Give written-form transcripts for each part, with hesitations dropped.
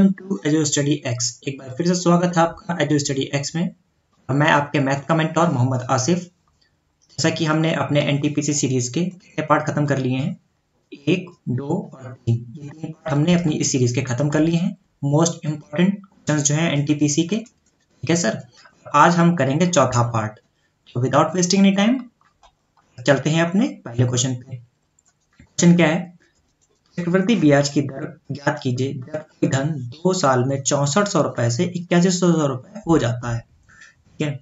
Welcome to Edu Study X. एक बार फिर से स्वागत है आपका एजू स्टडी एक्स में। और मैं आपके मैथ का मेंटोर मोहम्मद आसिफ। जैसा कि हमने अपने एनटीपीसी सीरीज के पार्ट खत्म कर लिए हैं, 1, 2 और 3, ये 3 पार्ट हमने अपनी इस सीरीज के खत्म कर लिए हैं। मोस्ट इम्पोर्टेंट क्वेश्चंस जो हैं एनटीपीसी के, ठीक है सर। आज हम करेंगे चौथा पार्ट। तो विदाउट वेस्टिंग एनी टाइम चलते हैं अपने पहले क्वेश्चन पे। क्वेश्चन क्या है? चक्रवृद्धि ब्याज की दर ज्ञात कीजिए जब कोई धन 2 साल में 6400 रुपए से 8100 रुपए हो जाता है। ठीक है,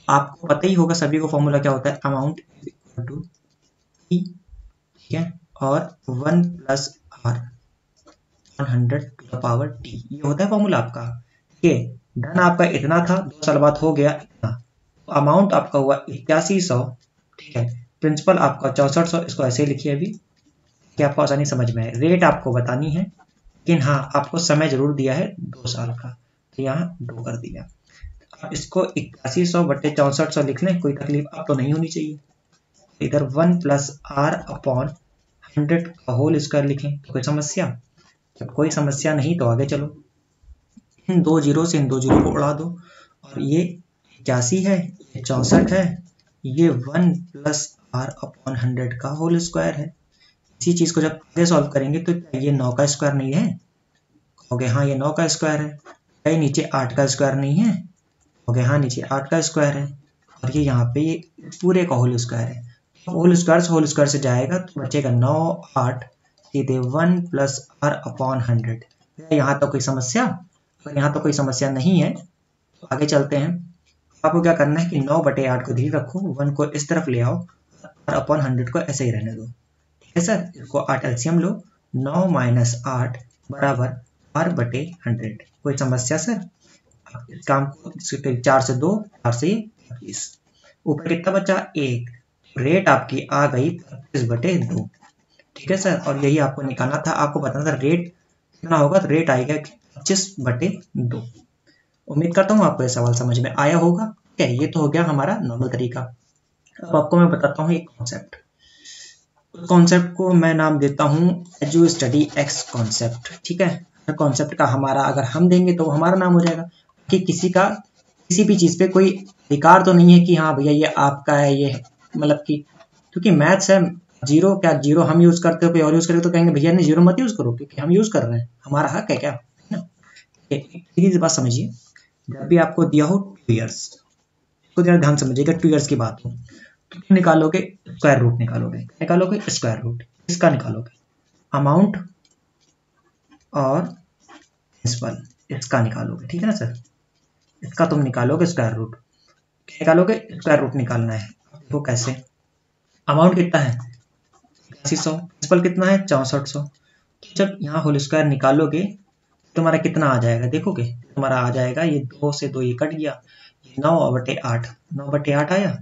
आपको पता ही होगा सभी को फॉर्मूला क्या होता है, अमाउंट इक्वल टू ई, ठीक है, और 1 plus r 100 to the power t, ये होता है फॉर्मूला आपका। ठीक है, धन आपका इतना था, 2 साल बाद हो गया इतना, तो अमाउंट आपका हुआ 8100, ठीक है, प्रिंसिपल आपका 6400, इसको ऐसे ही लिखिए अभी कि आपको आसानी समझ में आए। रेट आपको बतानी है, लेकिन हाँ आपको समय जरूर दिया है 2 साल का, तो यहाँ 2 कर दिया। आप इसको 8100 बटे 6400 लिख लें, कोई तकलीफ आप तो नहीं होनी चाहिए। इधर 1 प्लस आर अपॉन 100 का होल स्क्वायर लिखें, तो कोई समस्या? जब कोई समस्या नहीं तो आगे चलो। इन 2 जीरो से इन 2 जीरो को उड़ा दो, और ये 81 है, ये 64 है, ये 1 प्लस आर अपॉन 100 का होल स्क्वायर है। इसी चीज को जब आगे सॉल्व करेंगे तो ये 9 का स्क्वायर नहीं है, कहोगे हाँ ये 9 का स्क्वायर है। क्या नीचे 8 का स्क्वायर नहीं है, कहोगे हाँ नीचे 8 का स्क्वायर है। और ये यहाँ पे ये पूरे का होल स्क्वायर है, होल स्क्वायर से जाएगा तो बचेगा 9 8 सीधे 1 प्लस आर अपॉन 100। यहाँ तो कोई समस्या? अगर यहाँ तो कोई समस्या नहीं है तो आगे चलते हैं। आपको क्या करना है कि 9 बटे 8 को धीरे रखो, 1 को इस तरफ ले आओ, और अपॉन 100 को ऐसे ही रहने दो। सर इसको 8 एलसीएम लो, 9 माइनस 8 बराबर आर बटे 100। कोई समस्या सर? इस काम को 4 से 2, 4 से 25, ऊपर कितना बचा 1, रेट आपकी आ गई 25 बटे 2। ठीक है सर, और यही आपको निकालना था, आपको बताना था रेट कितना होगा, तो रेट आएगा 25 बटे 2। उम्मीद करता हूँ आपको यह सवाल समझ में आया होगा। क्या ये तो हो गया हमारा नॉर्मल तरीका। अब आपको मैं बताता हूँ एक कॉन्सेप्ट। कॉन्सेप्ट को मैं नाम देता हूँ एजू स्टडी एक्स कॉन्सेप्ट। ठीक है, कॉन्सेप्ट का हमारा अगर हम देंगे तो हमारा नाम हो जाएगा कि किसी का किसी भी चीज पे कोई अधिकार तो नहीं है कि हाँ भैया ये आपका है, ये मतलब कि क्योंकि मैथ्स है, जीरो क्या जीरो हम यूज करते हो, कोई और यूज करेगा तो कहेंगे भैया ने जीरो मत यूज करो, क्योंकि हम यूज कर रहे हैं, हमारा हक है क्या, है ना। एक बात समझिए, जब भी आपको दिया हो 2 ईयर्स, तो जरा ध्यान समझिएगा, 2 ईयर्स की बात हो तो निकालोगे स्क्वायर रूट, निकालोगे स्क्वायर रूट, इसका निकालोगे अमाउंट और प्रिंसिपल, इसका निकालोगे। ठीक है ना सर, इसका तुम निकालोगे स्क्वायर रूट, निकालोगे स्क्वायर रूट निकालना है। देखो कैसे, अमाउंट कितना है 8100, प्रिंसिपल कितना है 6400। तो जब यहाँ होल स्क्वायर निकालोगे तुम्हारा कितना आ जाएगा, देखोगे तुम्हारा आ जाएगा, ये 2 से 2 ये कट गया, 9 बटे 8, 9 बटे 8 आया।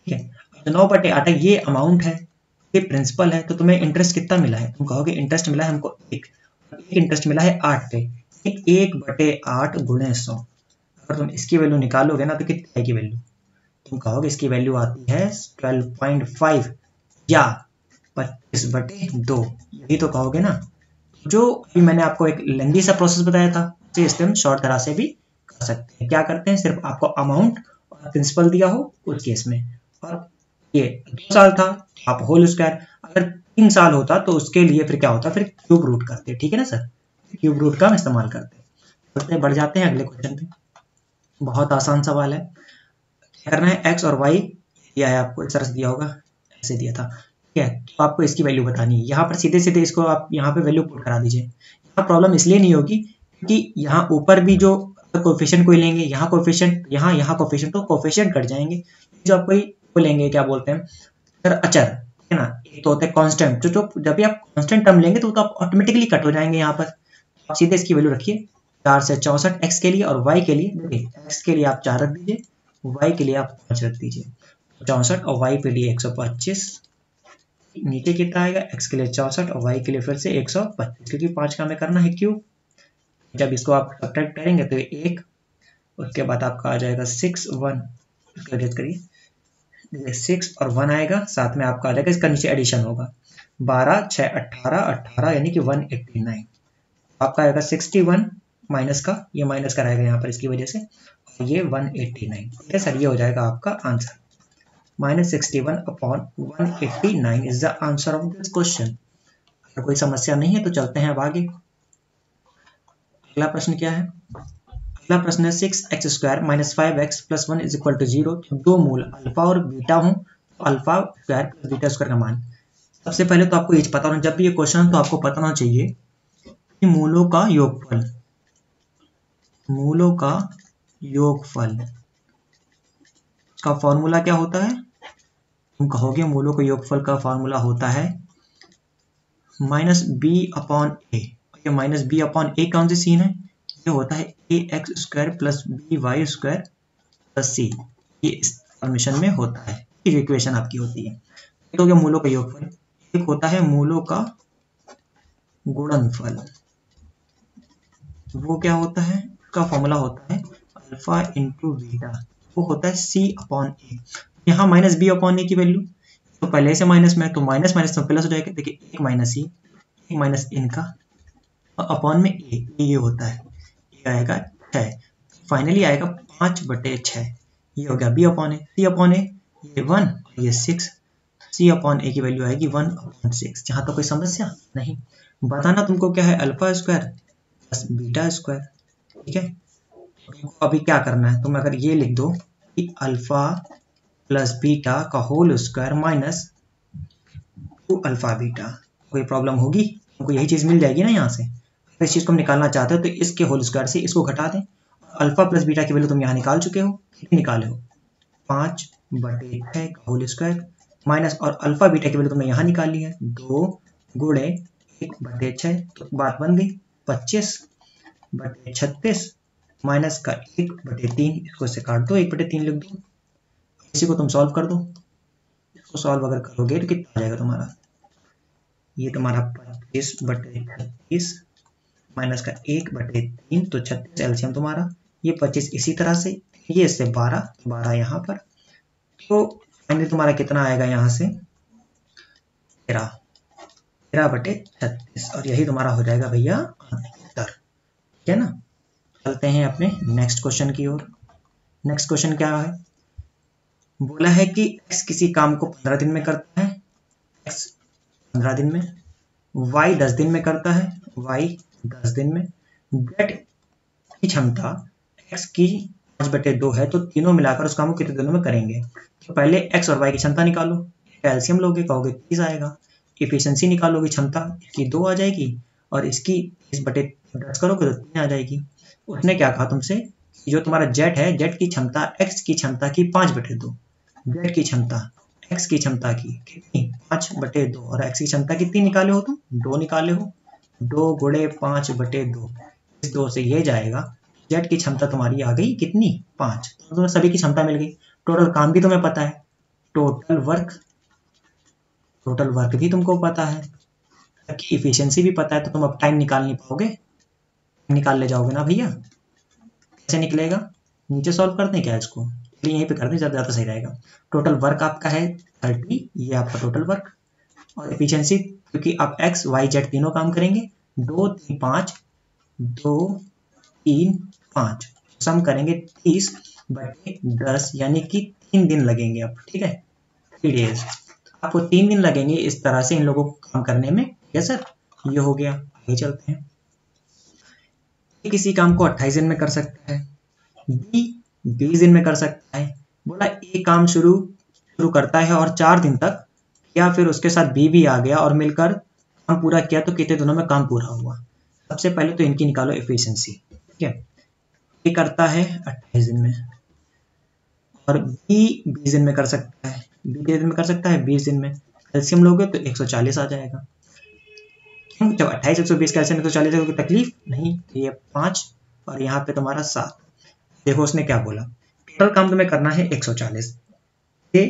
ठीक है, 9 बटे 8 ये अमाउंट है, ये प्रिंसिपल है, तो तुम्हें इंटरेस्ट कितना मिला है, तुम कहोगे इंटरेस्ट मिला है हमको 1, इंटरेस्ट मिला है 8 पे, 1 बटे 8 गुणे 100। अगर तुम इसकी वैल्यू निकालोगे ना तो कितनी आएगी वैल्यू, तुम कहोगे इसकी वैल्यू आती है 12.5 या 25 बटे 2, यही तो कहोगे ना। जो अभी मैंने आपको एक लेंदी सा प्रोसेस बताया था, इसे हम शॉर्ट तरह से भी कर सकते हैं। क्या करते हैं, सिर्फ आपको अमाउंट और प्रिंसिपल दिया हो उस केस में, और ये 2 साल था आप होल स्क्वायर, अगर 3 साल होता तो उसके लिए फिर क्या होता, फिर क्यूब रूट करते। ठीक है ना सर, क्यूब रूट का इस्तेमाल करते। बढ़ जाते हैं अगले क्वेश्चन पे। बहुत आसान सवाल है। क्या करना है, एक्स और वाई दिया है आपको, इस तरह से दिया होगा, ऐसे दिया था। ठीक है, तो आपको इसकी वैल्यू बतानी है। यहाँ पर सीधे सीधे इसको आप यहाँ पे वैल्यू पुट करा दीजिए। यहाँ प्रॉब्लम इसलिए नहीं होगी क्योंकि यहाँ ऊपर भी जो कोफिशिएंट कोई लेंगे, यहाँ कोफिशिएंट, यहाँ कोफिशिएंट, तो कोफिशिएंट कट जाएंगे। जो आप कोई लेंगे, क्या बोलते हैं सर, अचर, है ना, एक तो होता है कांस्टेंट, जो जब भी आप कांस्टेंट टर्म लेंगे तो आप ऑटोमेटिकली कट हो जाएंगे। यहाँ पर आप सीधे इसकी वैल्यू रखिए 4 से 64 एक्स के लिए, और वाई के लिए देखिए, एक्स के लिए आप 4 रख दीजिए, वाई के लिए आप 5 रख दीजिए, 64 और वाई के लिए 125। नीचे कितना आएगा, एक्स के लिए 64 और वाई के लिए फिर से 125, क्योंकि 5 का हमें करना है क्यूब। जब इसको आप सब्ट्रैक्ट करेंगे तो 1, उसके बाद आपका आ जाएगा 6 1, करिए 6 और 1 आएगा, साथ में आपका आ जाएगा, इसका नीचे एडिशन होगा 12 6 18 18, यानी कि 189, आपका आएगा 61 माइनस का, ये माइनस का रहेगा यहाँ पर इसकी वजह से, और ये 189। ठीक है सर, ये हो जाएगा आपका answer. -61/189 is the answer of this question. अगर कोई समस्या नहीं है तो चलते हैं अब आगे। अगला प्रश्न क्या है? अगला प्रश्न है 6x² - 5x + 1 = 0। दो मूल अल्फा और बीटा हों तो alpha square plus beta square का मान। सबसे पहले तो आपको ये पता होना, जब भी ये क्वेश्चन तो आपको पता होना चाहिए कि मूलों का योगफल, मूलों का योगफल का फॉर्मूला क्या होता है? तुम कहोगे मूलों के योगफल का फॉर्मूला होता है -b/a। ये -b/a कौन सी सीन है? ये होता है ax² + by² + c। ये इस फॉर्मेशन में होता है, ये इक्वेशन आपकी होती है। एक हो गया मूलों का योगफल, एक होता है मूलों का गुणनफल। वो क्या होता है? उसका फॉर्मूला होता है अल्फा इंटू बीटा, वो होता है c/a। यहाँ -b/a की वैल्यू तो पहले से माइनस में, तो माइनस माइनस तो प्लस हो जाएगा। देखिए एक माइनस ई, एक माइनस इनका, और अपॉन में ये होता है, ये आएगा 6। फाइनली आएगा 5/6। ये हो गया b/a। c/a ये 1 और ये 6, c/a की वैल्यू आएगी 1/6। जहाँ तो कोई समस्या नहीं। बताना तुमको क्या है, alpha square plus beta square. ठीक है, तुमको अभी क्या करना है, तुम अगर ये लिख दो कि अल्फा प्लस बीटा का whole square minus 2 alpha beta, कोई प्रॉब्लम होगी? तुमको यही चीज मिल जाएगी ना यहाँ से। इस चीज को हम निकालना चाहते हो तो इसके होल स्क्वायर से इसको घटा दें। अल्फा प्लस बीटा की वैल्यू तुम यहाँ निकाल चुके हो, कितनी निकाले हो? 5/6 का होल स्क्वायर माइनस, और अल्फा बीटा की वैल्यू तुमने यहाँ निकाल ली है 2 गुणे 1/6। तो बात बन गई 25/36 माइनस का 1/3। इसको से काट दो, 1/3 लिख दो। इसी को तुम सॉल्व कर दो। इसको सॉल्व अगर करोगे तो कितना आ जाएगा तुम्हारा? ये तुम्हारा 25/36 माइनस का 1/3, तो 36 एलसीएम तुम्हारा। ये 25 इसी तरह से, ये इससे 12 यहाँ पर, तो फाइनली तुम्हारा कितना आएगा यहाँ से? 13/36। और यही तुम्हारा हो जाएगा भैया उत्तर। ठीक है ना? चलते हैं अपने नेक्स्ट क्वेश्चन की ओर। नेक्स्ट क्वेश्चन क्या है? बोला है कि x किसी काम को 15 दिन में करता है, x 15 दिन में, y 10 दिन में करता है, y 10 दिन में। z की क्षमता x की 5/2 है, तो तीनों मिलाकर उस काम को कितने दिनों में करेंगे? तो पहले x और y की क्षमता निकालो। कैल्शियम लोगे, कहोगे 30 आएगा। इफिशियंसी निकालोगे, क्षमता इसकी 2 आ जाएगी, और इसकी 30/10 करोगे तो 3 आ जाएगी। उसने क्या कहा तुमसे, जो तुम्हारा जेट है, जेट की क्षमता x की क्षमता की 5/2, जेट की क्षमता x की क्षमता की कितनी? 5/2, और x की क्षमता कितनी निकाले हो तुम? 2 निकाले हो। 2 गुणे 5/2, इस 2 से ये जाएगा। जेट की क्षमता तुम्हारी आ गई कितनी? 5। तो तुम्हें सभी की क्षमता मिल गई। टोटल काम भी तुम्हें पता है, टोटल वर्क भी तुमको पता है, इफिशियंसी भी पता है। तो तुम अब टाइम निकाल नहीं पाओगे, निकाल ले जाओगे ना भैया। कैसे निकलेगा? नीचे सॉल्व करते हैं क्या इसको? यहीं पे करते हैं, ज़्यादा सही रहेगा। टोटल वर्क आपका है 30, ये आपका टोटल वर्क, और एफिशिएंसी क्योंकि आप x y z तीनों काम करेंगे, 2 3 5, 2 3 5, सम करेंगे 30/10, यानी कि 3 दिन लगेंगे अब। ठीक है, 3 डेज आपको 3 दिन लगेंगे इस तरह से इन लोगों को काम करने में। ठीक है सर, ये हो गया। आगे चलते हैं। किसी काम को 28 दिन में कर सकता है, बी 20 दिन में कर सकता है। बोला ए काम शुरू करता है और 4 दिन तक, या फिर उसके साथ बी भी आ गया और मिलकर काम पूरा किया, तो कितने दिनों में काम पूरा हुआ? सबसे पहले तो इनकी निकालो एफिशिएंसी। ठीक है, ए करता है 28 दिन में, और बी 20 दिन में कर सकता है, बी कितने दिन में कर सकता है? 20 दिन में। कैल्शियम लोगे तो 140 आ जाएगा। जब 28 120 कैल्शियम 140 है, कोई तकलीफ नहीं। तो ये 5 और यहाँ पे तुम्हारा 7। देखो उसने क्या बोला, टोटल काम तुम्हें करना है 140। ये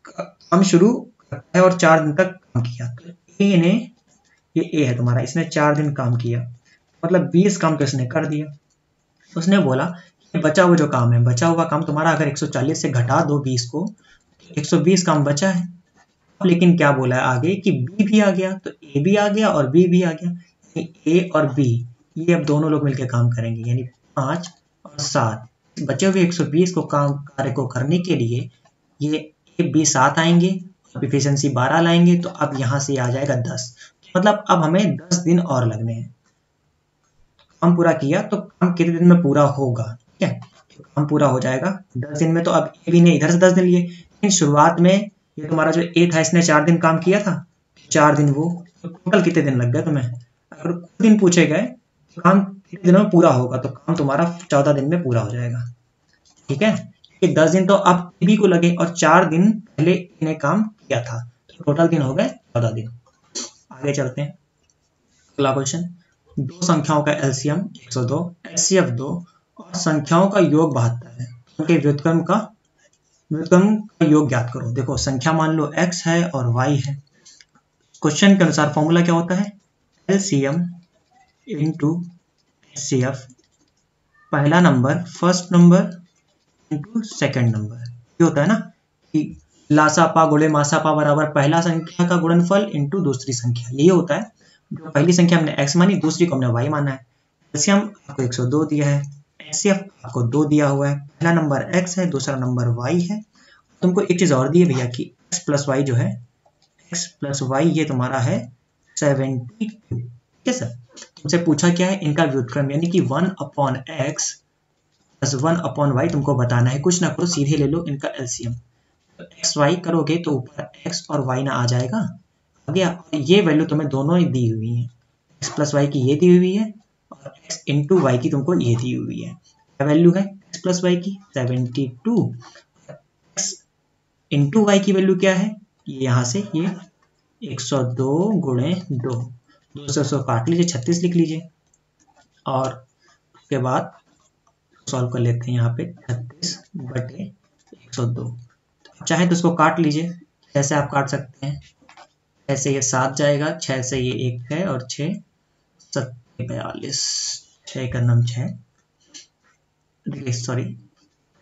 काम शुरू करता है और 4 दिन तक काम किया, तो ए ने, ये ए है तुम्हारा, इसने 4 दिन काम किया, मतलब 20 काम तो इसने कर दिया। उसने बोला कि बचा हुआ जो काम है, बचा हुआ काम तुम्हारा अगर 140 से घटा दो 20 को, 120 काम बचा है। लेकिन क्या बोला है आगे कि बी भी आ गया, तो ए भी आ गया और बी भी आ गया। ए और बी ये अब दोनों लोग मिलकर काम करेंगे, यानी 5 और 7 बचे हुए 120 को कार्य को करने के लिए ये ए बी 7 आएंगे, अब इफिशियंसी 12 लाएंगे, तो अब यहाँ से आ जाएगा 10। मतलब अब हमें 10 दिन और लगने हैं। काम पूरा किया तो काम कितने दिन में पूरा होगा, ठीक है, तो काम पूरा हो जाएगा 10 दिन में। तो अब ए बी ने इधर से 10 दिन लिए, लेकिन शुरुआत में ये तुम्हारा जो ए था इसने 4 दिन काम किया था, 4 दिन वो, तो टोटल कितने दिन लग गए तुम्हें? अगर कुछ दिन पूछे गए तो काम कितने दिनों में पूरा होगा, तो काम तुम्हारा 14 दिन में पूरा हो जाएगा, ठीक है। ये 10 दिन तो अब बी को लगे और 4 दिन पहले इन्हें काम किया था, तो टोटल दिन हो गए 14 दिन। आगे चलते हैं, अगला क्वेश्चन। दो संख्याओं का एलसीएम 102, एचसीएफ 2 और संख्याओं का योग 72 है, उनके व्युत्क्रम का योग ज्ञात करो। देखो संख्या मान लो x है और y है। क्वेश्चन के अनुसार फॉर्मूला क्या होता है? एलसीएम इंटू एचसीएफ, पहला number first number into second number. ये होता है ना कि लासापा गुणे मासापा बराबर पहला संख्या का गुणनफल इंटू दूसरी संख्या, यही होता है। जो पहली संख्या हमने x मानी, दूसरी को हमने y माना है। एलसीएम आपको 102 दिया है, एचसीएफ आपको 2 दिया हुआ है, पहला नंबर x है, दूसरा नंबर y है। तुमको एक चीज और दी है भैया कि x प्लस वाई जो है, x प्लस वाई ये तुम्हारा है 72, ठीक है सर। तुमसे पूछा क्या है? इनका व्युत्क्रम, यानी कि 1/x प्लस 1/y तुमको बताना है। कुछ ना करो, सीधे ले लो इनका एलसीएम। तो एक्स वाई करोगे तो ऊपर x और y ना आ जाएगा, आ गया। ये वैल्यू तुम्हें दोनों ही दी हुई है, x प्लस वाई की ये दी हुई है और x इंटू वाई की तुमको ये दी हुई है। क्या वैल्यू है x प्लस वाई की? 72। x इंटू वाई की वैल्यू क्या है? ये यहाँ से ये 102 गुणे 2, 200 काट लीजिए, 36 लिख लीजिए और उसके बाद सॉल्व कर लेते हैं। यहाँ पे 36/102, चाहे तो उसको काट लीजिए, ऐसे आप काट सकते हैं। ऐसे ये 7 जाएगा, 6 से ये 1 है और 6 7 42, 6 का नाम 6, सॉरी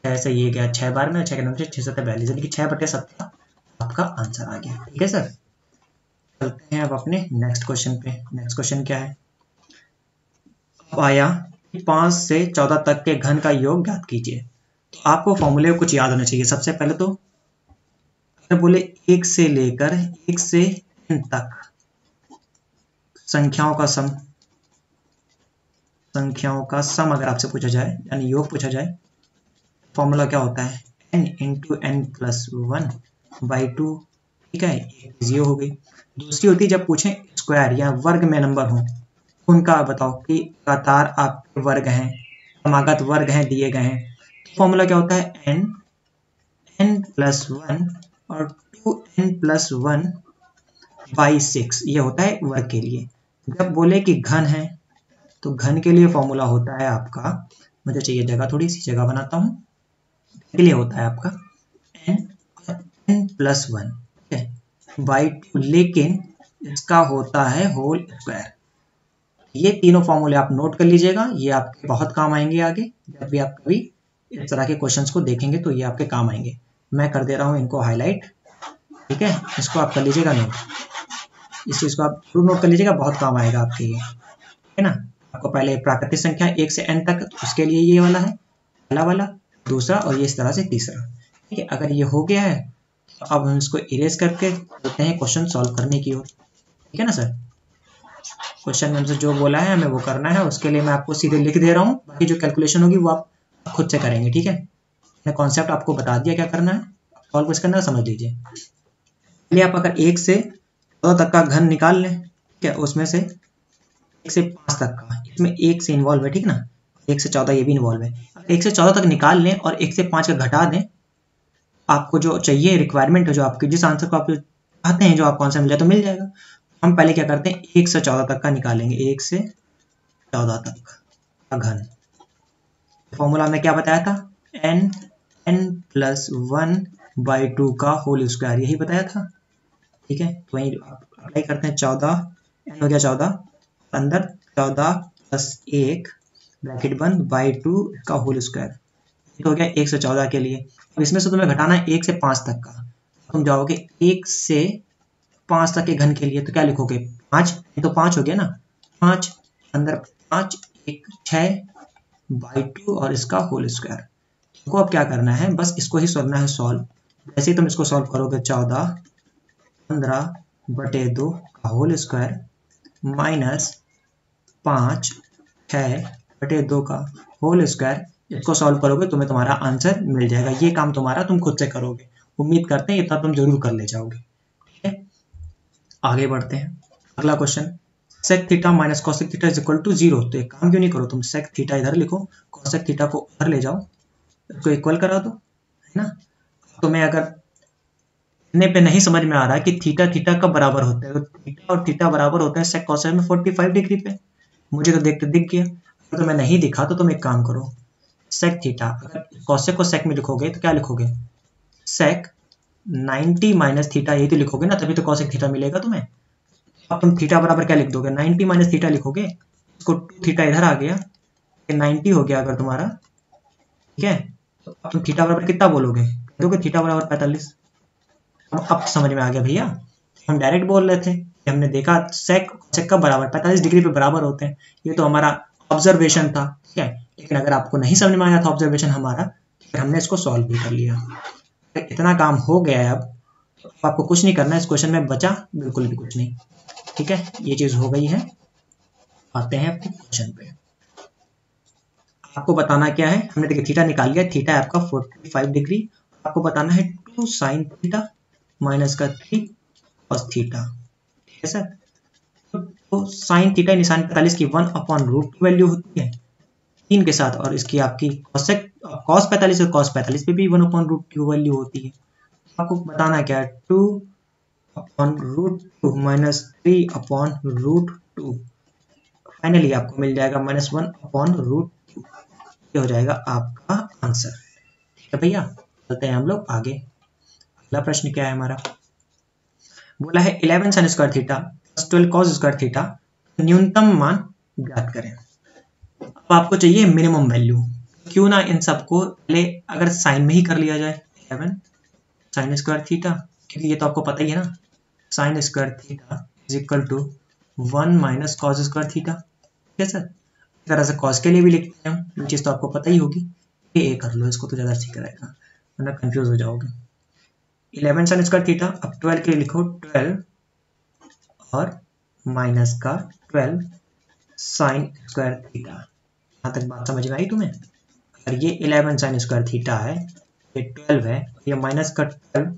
6 से ये गया 6 बार में, 6 का नाम 6 7 42, यानी कि 6/7 आपका आंसर आ गया, ठीक है सर। चलते हैं अब अपने नेक्स्ट क्वेश्चन पे। नेक्स्ट क्वेश्चन क्या है? अब आया 5 से 14 तक के घन का योग ज्ञात कीजिए। तो आपको फॉर्मूले कुछ याद होना चाहिए। सबसे पहले तो अगर बोले 1 से लेकर 1 से n तक संख्याओं का सम अगर आपसे पूछा जाए, यानी योग पूछा जाए, फॉर्मूला क्या होता है? n इंटू n प्लस 1/2, ठीक है, ये हो गई। दूसरी होती है जब पूछें स्क्वायर या वर्ग में नंबर हो, उनका बताओ कि लगातार आपके वर्ग हैं, क्रमागत वर्ग हैं दिए गए हैं, फॉर्मूला क्या होता है? n प्लस 1 और 2n प्लस 1/6, ये होता है वर्ग के लिए। जब बोले कि घन है तो घन के लिए फॉर्मूला होता है आपका, मुझे चाहिए जगह, थोड़ी सी जगह बनाता हूँ, के लिए होता है आपका n प्लस 1, ठीक है, /2, लेकिन इसका होता है होल स्क्वायर। ये तीनों फॉर्मूले आप नोट कर लीजिएगा, ये आपके बहुत काम आएंगे आगे, जब भी आप कभी इस तरह के क्वेश्चंस को देखेंगे तो ये आपके काम आएंगे। मैं कर दे रहा हूँ इनको हाईलाइट, ठीक है, इसको आप कर लीजिएगा नोट, इस चीज को आप जरूर नोट कर लीजिएगा, बहुत काम आएगा आपके ये, है ना। आपको पहले प्राकृतिक संख्या 1 से n तक, उसके लिए ये वाला है पहला वाला, दूसरा और ये इस तरह से तीसरा, ठीक है। अगर ये हो गया है तो अब हम इसको इरेज करके चलते हैं क्वेश्चन सॉल्व करने की ओर, ठीक है ना सर। क्वेश्चन में हमसे जो बोला है हमें वो करना है, उसके लिए मैं आपको सीधे लिख दे रहा हूँ, बाकी जो कैलकुलेशन होगी वो आप खुद से करेंगे, ठीक है। मैंने कॉन्सेप्ट आपको बता दिया क्या करना है, सॉल्व कुछ करना है, समझ लीजिए। चलिए आप अगर 1 से 14 तक का घन निकाल लें, ठीक है, उसमें से 1 से 5 तक का, इसमें 1 से इन्वॉल्व है, ठीक ना, 1 से 14 ये भी इन्वॉल्व है। 1 से 14 तक निकाल लें और 1 से 5 का घटा दें, आपको जो चाहिए रिक्वायरमेंट है, जो आपके जिस आंसर को आप चाहते हैं, जो आपको आंसर मिल जाए तो मिल जाएगा। हम पहले क्या करते हैं, 1 से 14 तक का निकालेंगे, 1 से 14 तक का घन। फॉर्मूला में क्या बताया था? n प्लस 1/2 का होल स्क्वायर, यही बताया था, ठीक है। तो वही अप्लाई करते हैं, 14 n हो गया 14, अंदर 14 प्लस 1 ब्रैकेट बंद /2 का होल स्क्वायर, हो गया 1 से 14 के लिए। अब इसमें से तुम्हें घटाना है 1 से 5 तक का, तुम जाओगे 1 से 5 तक के घन के लिए, तो क्या लिखोगे? 5, तो 5 हो गया ना, 5 अंदर 5 1 6 बाई 2 और इसका होल स्क्वायर। तुमको अब क्या करना है, बस इसको ही करना है सॉल्व। जैसे ही तुम इसको सॉल्व करोगे 14 15/2 का होल स्क्वायर माइनस 5 6/2 का होल स्क्वायर, इसको सॉल्व करोगे तुम्हें तुम्हारा आंसर मिल जाएगा। ये काम तुम्हारा तुम खुद से करोगे, उम्मीद करते हैं इतना तुम जरूर कर ले जाओगे। ठीक है, आगे बढ़ते हैं। अगला question, sec theta minus cosec theta is equal to 0। तो एक काम क्यों नहीं करो, तुम सेक थीटा इधर लिखो, कॉसेक थीटा को उधर ले जाओ, इसको इक्वल करा दो, है ना। तुम्हें अगर इतने पे नहीं समझ में आ रहा है कि थीटा थीटा कब बराबर होते हैं, तो थीटा और थीटा बराबर होते हैं सेक कॉसेक में 45 डिग्री पे। मुझे तो देखते दिख गया, अगर तुम्हें नहीं दिखा तो तुम एक काम करो, सेक थीटा, अगर कॉसेक को सेक में लिखोगे तो क्या लिखोगे, सेक 90 माइनस थीटा, यही तो लिखोगे ना, तभी तो कॉसेक थीटा मिलेगा तुम्हें। अब तुम थीटा बराबर क्या लिख दोगे, 90 माइनस थीटा लिखोगे, इसको 2 थीटा इधर आ गया, 90 हो गया अगर तुम्हारा। ठीक है, तो अब तुम थीटा बराबर कितना बोलोगे, दोगे थीटा बराबर 45। अब समझ में आ गया भैया, हम डायरेक्ट बोल रहे थे कि हमने देखा सेक सेक का बराबर 45 डिग्री पे बराबर होते हैं, ये तो हमारा ऑब्जर्वेशन था। ठीक है, लेकिन अगर आपको नहीं समझ में आया था ऑब्जर्वेशन हमारा, फिर हमने इसको सॉल्व भी कर लिया। इतना काम हो गया है, अब आपको कुछ नहीं करना है, इस क्वेश्चन में बचा बिल्कुल भी कुछ नहीं। ठीक है, ये चीज हो गई है। आते हैं आपके क्वेश्चन पे, आपको बताना क्या है, हमने देखिए थीटा निकाल लिया, थीटा है आपका 45 डिग्री, आपको बताना है 2 साइन थीटा माइनस का 3 कॉस थीटा। ठीक है सर, तो साइन थीटा निशान 45 की 1/√2 वैल्यू होती है 3 के साथ, और इसकी आपकी कॉसेक कॉस 45 और कॉस 45 पे भी 1/√2 वैल्यू होती है। आपको बताना क्या है, 2/√2 माइनस 3/√2, फाइनली आपको मिल जाएगा -1/√2। ये हो जाएगा आपका आंसर। ठीक है भैया, चलते हैं हम लोग आगे। अगला प्रश्न क्या है हमारा, बोला है 11 sin square theta plus 12 cos square theta न्यूनतम मान ज्ञात करें। अब आपको चाहिए मिनिमम वैल्यू, क्यों ना इन सबको पहले अगर साइन में ही कर लिया जाए, 11 sin स्क्वायर थीटा, क्योंकि ये तो आपको पता ही है ना, sin square theta is equal to 1 minus cos square theta. ठीक है सर, इस तरह से cos के लिए भी लिखते हैं, ये चीज तो आपको पता ही होगी। ये कर लो इसको तो ज्यादा ठीक रहेगा, वरना कंफ्यूज हो जाओगे। 11 sin स्क्वायर थीटा, अब 12 के लिए लिखो 12 और माइनस का 12 sin स्क्वायर थीटा। यहाँ तक बात समझ में आई तुम्हें। अगर ये 11 sin स्क्वायर थीटा है, ये 12 है, ये माइनस का 12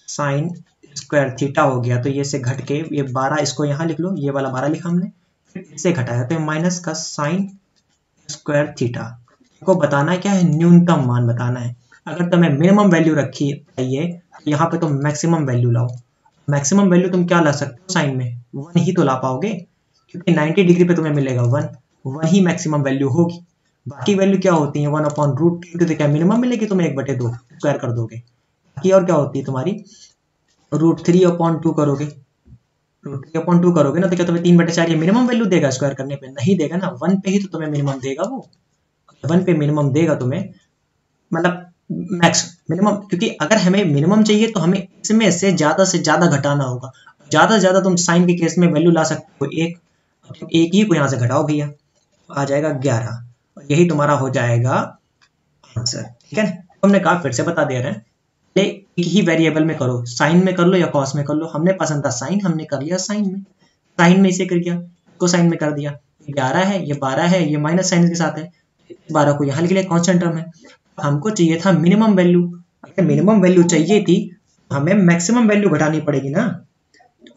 sin स्क्वायर थीटा हो गया, तो ये से घट के ये 12, इसको यहाँ लिख लो, ये वाला 12 लिखा हमने, फिर इससे घटाया तो माइनस का sin स्क्वायर थीटा। को बताना क्या है, न्यूनतम मान बताना है। अगर तुम्हें मिनिमम वैल्यू रखी चाहिए, यहाँ पे तुम मैक्सिमम वैल्यू लाओ। मैक्सिमम वैल्यू तुम क्या ला सकते हो, साइन में 1 ही तो ला पाओगे, क्योंकि 90 डिग्री पे तुम्हें मिलेगा 1 ही मैक्सिमम वैल्यू होगी। बाकी वैल्यू क्या होती है, 1/√2, तो क्या मिनिमम मिलेगी तुम्हें 1/2 स्क्वायर कर दोगे। बाकी और क्या होती है तुम्हारी, √3/2 करोगे, √3/2 करोगे ना, तो क्या तुम्हें 3/4 ये मिनिमम वैल्यू देगा स्क्वायर करने पे, नहीं देगा ना, 1 पे ही तो तुम्हें मिनिमम देगा वो। 1 पे मिनिमम देगा तुम्हें, मतलब मैक्स मिनिमम, क्योंकि अगर हमें मिनिमम चाहिए तो हमें इसमें से ज्यादा घटाना होगा। ज्यादा से ज्यादा तुम साइन के केस में वैल्यू ला सकते हो एक ही को यहाँ से घटाओ भैया, आ जाएगा 11, और यही तुम्हारा हो जाएगा आंसर। ठीक है, हमने कहा फिर से बता दे रहे हैं, एक ही वेरिएबल में करो, साइन में कर लो या कॉस में कर लो। हमने पसंद था साइन, हमने कर लिया साइन में इसे कर दिया, को साइन में कर दिया। 11 है, ये 12 है, ये माइनस साइन के साथ है, 12 को यहाँ लिख लिया, कांस्टेंट टर्म है। हमको चाहिए था मिनिमम वैल्यू, अगर मिनिमम वैल्यू चाहिए थी तो हमें मैक्सिमम वैल्यू घटानी पड़ेगी ना।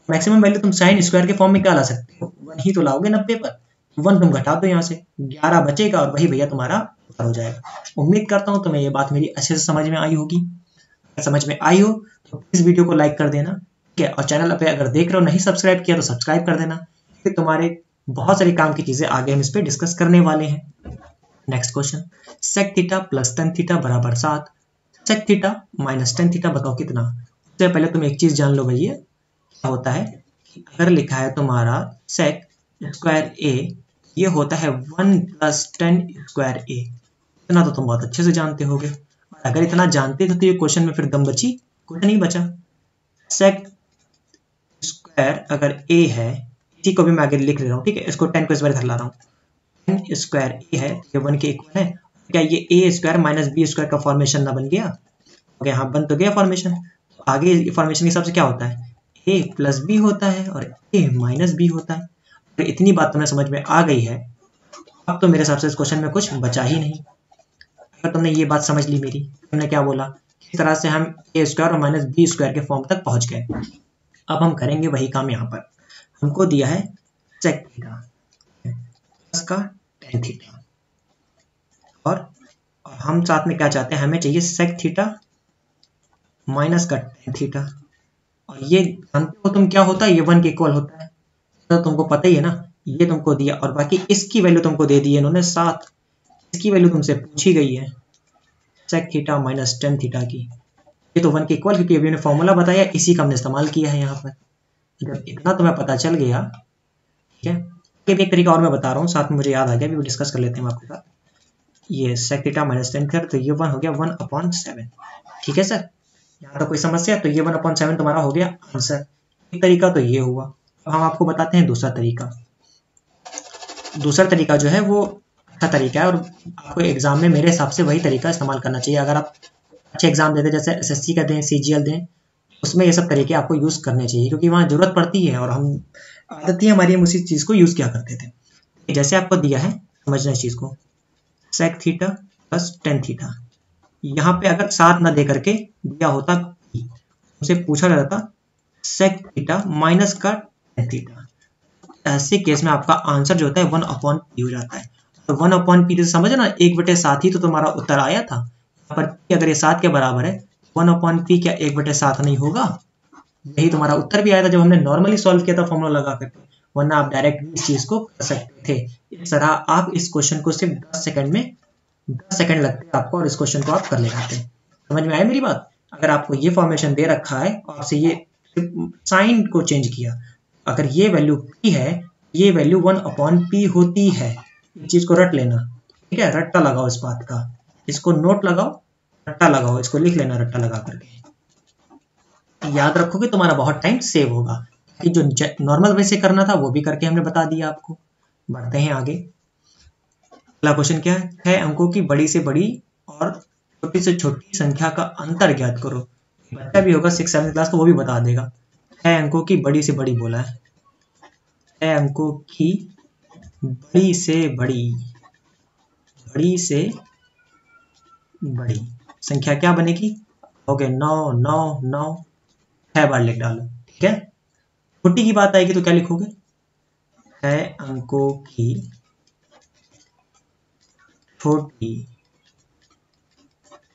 मैक्सिमम वैल्यू तुम साइन स्क्वायर के फॉर्म में क्या ला सकते हो, 1 ही तो लाओगे 90 पर, 1 तुम घटा दो यहाँ से, 11 बचेगा और वही भैया तुम्हारा हो जाएगा। उम्मीद करता हूँ तुम्हें ये बात मेरी अच्छे से समझ में आई होगी। अगर समझ में आई हो तो इस वीडियो को लाइक कर देना, ठीक है, और चैनल पे अगर देख रहे हो नहीं सब्सक्राइब किया तो सब्सक्राइब कर देना, फिर तुम्हारे बहुत सारी काम की चीजें आगे हम इस पे डिस्कस करने वाले हैं। Next question, sec theta plus tan theta बराबर 7, sec theta minus tan theta बताओ कितना। उससे पहले तुम एक चीज जान लो भैया, क्या होता है कि अगर लिखा है तुम्हारा सेक स्क्वायर ए, ये होता है 1 + 10 स्क्वायर ए। इतना तो तुम बहुत अच्छे से जानते होगे, और अगर इतना जानते थे तो ये क्वेश्चन में फिर दम बची, कुछ नहीं बचा। सेक स्क्वायर अगर ए है, इसी को भी मैं आगे लिख ले रहा हूँ, ठीक है, इसको 10 को इस बार धर ला रहा हूँ, एन स्क्वायर ए है, ये 1 के इक्वल है। क्या ये ए स्क्वायर माइनस बी स्क्वायर का फॉर्मेशन ना बन गया? ओके, हाँ बन तो गया फॉर्मेशन। आगे फॉर्मेशन के हिसाब से क्या होता है, ए प्लस बी होता है और ए माइनस बी होता है। तो इतनी बात तुम्हें समझ में आ गई है, अब तो मेरे हिसाब से इस क्वेश्चन में कुछ बचा ही नहीं। अगर तुमने ये बात समझ ली मेरी, तुमने क्या बोला, किस तरह से हम ए स्क्वायर और माइनस बी स्क्वायर के फॉर्म तक पहुंच गए। अब हम करेंगे वही काम यहाँ पर। हमको दिया है सेक थीटा प्लस का टेन थीटा, और हम साथ में क्या चाहते हैं, हमें चाहिए सेक थीटा माइनस का टेन थीटा। और ये जानते हो तुम क्या होता है, ये 1 के इक्वल होता है, तो तुमको पता ही है ना। ये तुमको दिया और बाकी इसकी वैल्यू तुमको दे दी है इन्होंने 7, इसकी वैल्यू तुमसे पूछी गई है sec theta minus tan theta की। ये तो 1 के इक्वल, क्योंकि अभी मैंने फॉर्मूला बताया, इसी का हमने इस्तेमाल किया है यहाँ पर। जब इतना तुम्हें पता चल गया, ठीक है, ये भी एक तरीका और मैं बता रहा हूँ, साथ में मुझे याद आ गया, अभी डिस्कस कर लेते हैं आपके साथ। ये sec theta minus tan theta, तो ये 1 हो गया 1/7। ठीक है सर, यहाँ तो कोई समस्या, तो ये 1/7 तुम्हारा हो गया आंसर। एक तरीका तो ये हुआ। अब हम आपको बताते हैं दूसरा तरीका। दूसरा तरीका जो है वो अच्छा तरीका है, और आपको एग्जाम में मेरे हिसाब से वही तरीका इस्तेमाल करना चाहिए। अगर आप अच्छे एग्जाम देते, जैसे एसएससी का दें, सीजीएल दें, उसमें ये सब तरीके आपको यूज़ करने चाहिए, क्योंकि वहाँ जरूरत पड़ती है और हम आदत ही हमारी, हम उसी चीज़ को यूज़ किया करते थे। जैसे आपको दिया है, समझना इस चीज़ को, sec theta plus tan theta, यहाँ पे अगर 7 ना दे करके दिया होता, उसे पूछा जाता सेक थीटा माइनस का टेन थीटा, ऐसे केस में आपका आंसर जो होता है 1/p हो जाता है। तो 1/p तो समझ ना, 1/7 ही तो तुम्हारा उत्तर आया था। पर अगर ये 7 के बराबर है, 1/p क्या 1/7 नहीं होगा? यही तुम्हारा उत्तर भी आया था जब हमने नॉर्मली सॉल्व किया था फॉर्मूला लगा करके, वरना आप डायरेक्ट इस चीज को कर सकते थे। इस तरह आप इस क्वेश्चन को सिर्फ 10 सेकंड में, 10 सेकंड लगते हैं आपको, और इस क्वेश्चन को आप कर ले जाते हैं। समझ में आया मेरी बात? अगर आपको ये फॉर्मेशन दे रखा है और आपसे ये साइन को चेंज किया, अगर ये वैल्यू p है, ये वैल्यू 1/p होती है। इस चीज को रट लेना, ठीक है, रट्टा लगाओ इस बात का, इसको नोट लगाओ, रट्टा लगाओ, इसको लिख लेना रट्टा लगा करके। याद रखोगे तुम्हारा बहुत टाइम सेव होगा, कि जो नॉर्मल वे से करना था वो भी करके हमने बता दिया आपको। बढ़ते हैं आगे। अगला क्वेश्चन क्या है, 6 अंकों की बड़ी से बड़ी और छोटी से छोटी संख्या का अंतर ज्ञात करो। बच्चा भी होगा 6-7 क्लास, तो वो भी बता देगा। 6 अंकों की बड़ी से बड़ी बोला है, 6 अंकों की बड़ी से बड़ी, बड़ी से बड़ी संख्या क्या बनेगी? ओके, 9 9 9, 6 बार लिख डालो, ठीक है। छोटी की बात आएगी तो क्या लिखोगे? 6 अंकों की छोटी,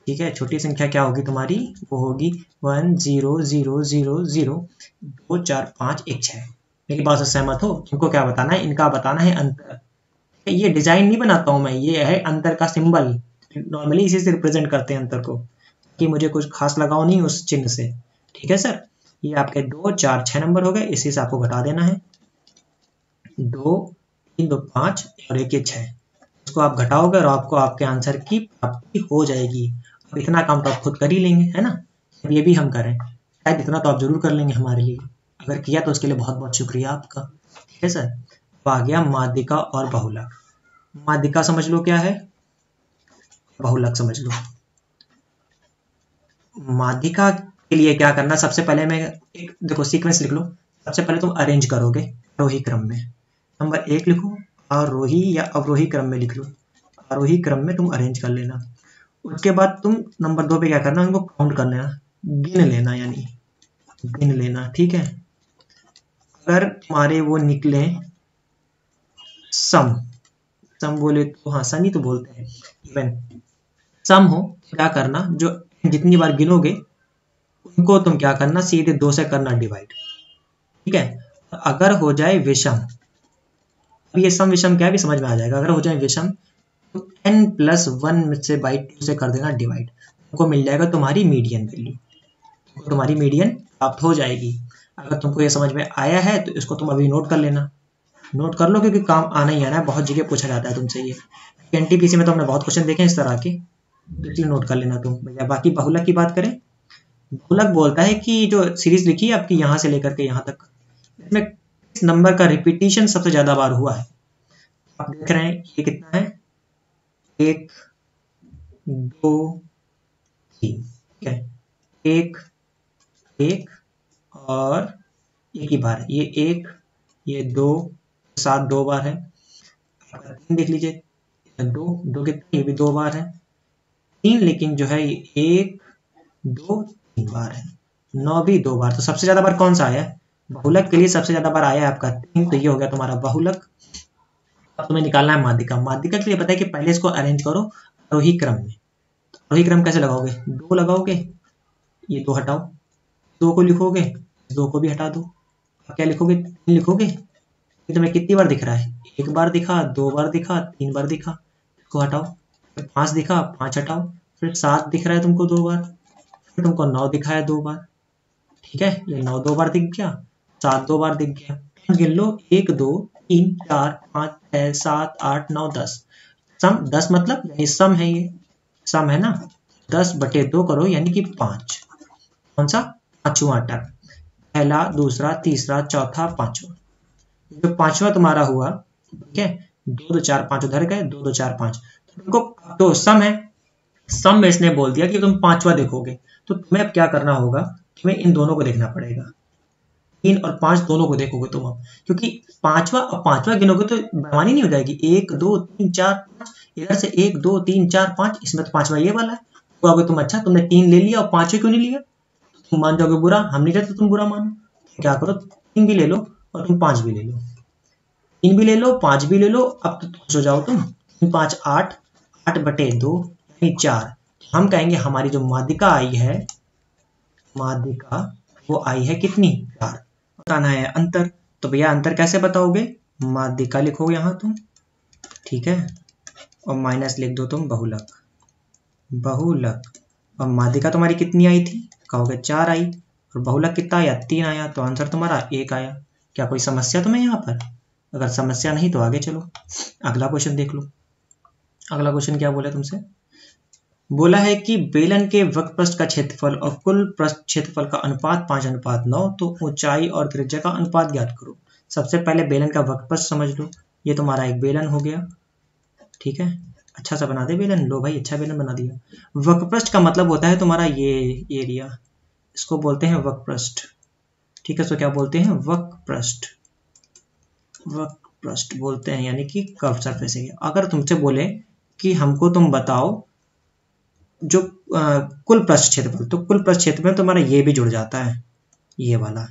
ठीक है, छोटी संख्या क्या होगी तुम्हारी? वो होगी 1 0 0 0 0 2 4 5 1 6। मेरी बात से सहमत हो? तुमको क्या बताना है? इनका बताना है अंतर। ये डिजाइन नहीं बनाता हूं मैं, ये है अंतर का सिंबल, नॉर्मली इसी से रिप्रेजेंट करते हैं अंतर को, कि मुझे कुछ खास लगाओ नहीं उस चिन्ह से। ठीक है सर, ये आपके 2 4 6 नंबर हो गए, इसी से आपको घटा देना है। 2 3 2 5 और 1 ये 6, इसको आप घटाओगे और आपको आपके आंसर की प्राप्ति हो जाएगी। अब इतना काम तो आप खुद कर ही लेंगे, है ना। अब ये भी हम करें, शायद इतना तो आप जरूर कर लेंगे हमारे लिए। अगर किया तो उसके लिए बहुत बहुत शुक्रिया आपका। ठीक है सर। अब आ गया माध्यिका और बहुलक। माध्यिका समझ लो क्या है, बहुलक समझ लो। माध्यिका के लिए क्या करना, सबसे पहले मैं एक देखो सीक्वेंस लिख लो। सबसे पहले तुम अरेंज करोगे आरोही क्रम में, नंबर 1 लिखो, आरोही या अवरोही क्रम में लिख लो। आरोही क्रम में तुम अरेंज कर लेना। उसके बाद तुम नंबर 2 पे क्या करना, उनको काउंट कर लेना, गिन लेना, यानी गिन लेना। ठीक है, अगर तुम्हारे वो निकले सम, सम बोले तो हाँ सम ही तो बोलते हैं, इवन सम हो, क्या करना, जो जितनी बार गिनोगे उनको तुम क्या करना, सीधे 2 से करना डिवाइड। ठीक है, अगर हो जाए विषम, अब ये सम विषम क्या भी समझ में आ जाएगा। अगर हो जाए विषम तो n+1 से बाई 2 से कर देना डिवाइड, तुमको मिल जाएगा तुम्हारी मीडियन वैल्यू, तुमको तुम्हारी मीडियन प्राप्त हो जाएगी। अगर तुमको ये समझ में आया है तो इसको तुम अभी नोट कर लेना, नोट कर लो, क्योंकि काम आना ही आना है, बहुत जगह पूछा जाता है तुमसे ये। एनटीपीसी में तो हमने बहुत क्वेश्चन देखे हैं इस तरह के, इसलिए नोट कर लेना तुम भैया। बाकी बहुलक की बात करें, बहुलक बोलता है कि जो सीरीज लिखी है आपकी यहाँ से लेकर के यहाँ तक, इसमें किस नंबर का रिपीटिशन सबसे ज्यादा बार हुआ है। आप देख रहे हैं ये कितना है, 1 2 3, ठीक है, 1 1 और एक ही बार, ये 1 ये 2 7 2 बार है, 3 देख लीजिए, 2 2 कितना, ये भी 2 बार है, 3 लेकिन जो है ये 1 2 3 बार है, 9 भी 2 बार। तो सबसे ज्यादा बार कौन सा आया है, बहुलक के लिए सबसे ज्यादा बार आया है आपका 3, तो ये हो गया तुम्हारा बहुलक। अब तुम्हें निकालना है माध्यिका। माध्यिका के लिए पता है कि पहले इसको अरेंज करो आरोही क्रम में। तो आरोही क्रम कैसे लगाओगे, 2 लगाओगे, ये 2 हटाओ, 2 को लिखोगे, 2 को भी हटा दो, क्या लिखोगे, 3 लिखोगे। ये तुम्हें कितनी बार दिख रहा है, 1 बार दिखा, 2 बार दिखा, 3 बार दिखा, इसको हटाओ, फिर 5 दिखा, 5 हटाओ, फिर 7 दिख रहा है तुमको 2 बार, फिर तुमको 9 दिखा है 2 बार, ठीक है, ये 9 2 बार दिख गया, 7 2 बार दिख गया, गिन लो 1 2 3 4 5 6 7 8 9 10, सम 10 मतलब यानी सम है, ये सम है ना, 10/2 करो यानी कि 5, कौन सा, पांचवा टर्म, पहला दूसरा तीसरा चौथा पांचवा, जो पांचवा तुम्हारा हुआ, ठीक है, 2 2 4 5 उधर गए, 2 2 4 5, तुमको तो सम है, सम में इसने बोल दिया कि तुम पांचवा देखोगे, तो तुम्हें अब क्या करना होगा, तुम्हें इन दोनों को देखना पड़ेगा, 3 और 5 दोनों को देखोगे तुम अब, क्योंकि पांचवा और पांचवा गिनोगे तो बेईमानी नहीं हो जाएगी, 1 2 3 4 5, इधर से 1 2 3 4 5, इसमें तो पांचवा ये वाला है, तो अगर तुम अच्छा तुमने 3 ले लिया और 5 क्यों नहीं लिया, तुम मान जाओगे बुरा, हम नहीं रहते तुम बुरा मानो, तो क्या करो 3 भी ले लो और तुम 5 भी ले लो, 3 भी ले लो 5 भी ले लो, अब तो खुश हो जाओ तुम, 3 5 8, 8/2 यानी 4, हम कहेंगे हमारी जो माध्यिका आई है, माध्यिका वो आई है कितनी, 4, बताना है अंतर, तो भैया अंतर कैसे बताओगे, माध्यिका लिखोगे यहाँ तुम, ठीक है, और माइनस लिख दो तुम बहुलक, बहुलक, और माध्यिका तुम्हारी कितनी आई थी, कहोगे 4 आई, और बहुलक कितना आया, 3 आया, तो आंसर तुम्हारा 1 आया। क्या कोई समस्या तुम्हें यहाँ पर, अगर समस्या नहीं तो आगे चलो, अगला क्वेश्चन देख लो। अगला क्वेश्चन क्या बोला तुमसे, बोला है कि बेलन के वक्रपृष्ठ का क्षेत्रफल और कुल पृष्ठ क्षेत्रफल का अनुपात 5:9, तो ऊंचाई और त्रिज्या का अनुपात ज्ञात करो। सबसे पहले बेलन का वक्रपृष्ठ समझ लो, ये तुम्हारा एक बेलन हो गया, ठीक है, अच्छा सा बना दे बेलन, लो भाई अच्छा बेलन बना दिया। वक्रपृष्ठ का मतलब होता है तुम्हारा ये एरिया, इसको बोलते हैं वक्रपृष्ठ, ठीक है, तो क्या बोलते हैं, वक्रपृष्ठ, वक्रपृष्ठ बोलते हैं, यानी कि कर्व सरफेस एरिया। अगर तुमसे बोले कि हमको तुम बताओ जो कुल पृष्ठ क्षेत्रफल, तो कुल पृष्ठ क्षेत्रफल तुम्हारा ये भी जुड़ जाता है, ये वाला,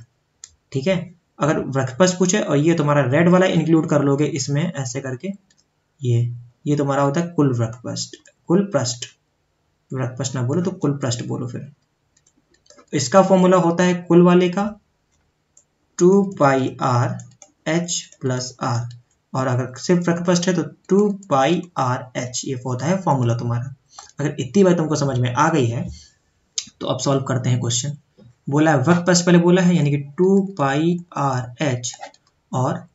ठीक है, अगर वक्रपृष्ठ पूछे और ये तुम्हारा रेड वाला इंक्लूड कर लोगे इसमें ऐसे करके, ये तुम्हारा होता है कुल वक्रपृष्ठ, कुल पृष्ठ, वक्रपृष्ठ ना बोलो तो कुल पृष्ठ बोलो, फिर इसका फॉर्मूला होता है कुल वाले का 2πr h + r, और अगर सिर्फ वक्रपृष्ठ है तो 2πr h, ये होता है फॉर्मूला तुम्हारा। अगर इतनी बात तुमको समझ में आ गई है तो अब सॉल्व करते हैं क्वेश्चन। बोला है वक्रपृष्ठ पहले बोला है, यानी कि 2πr h और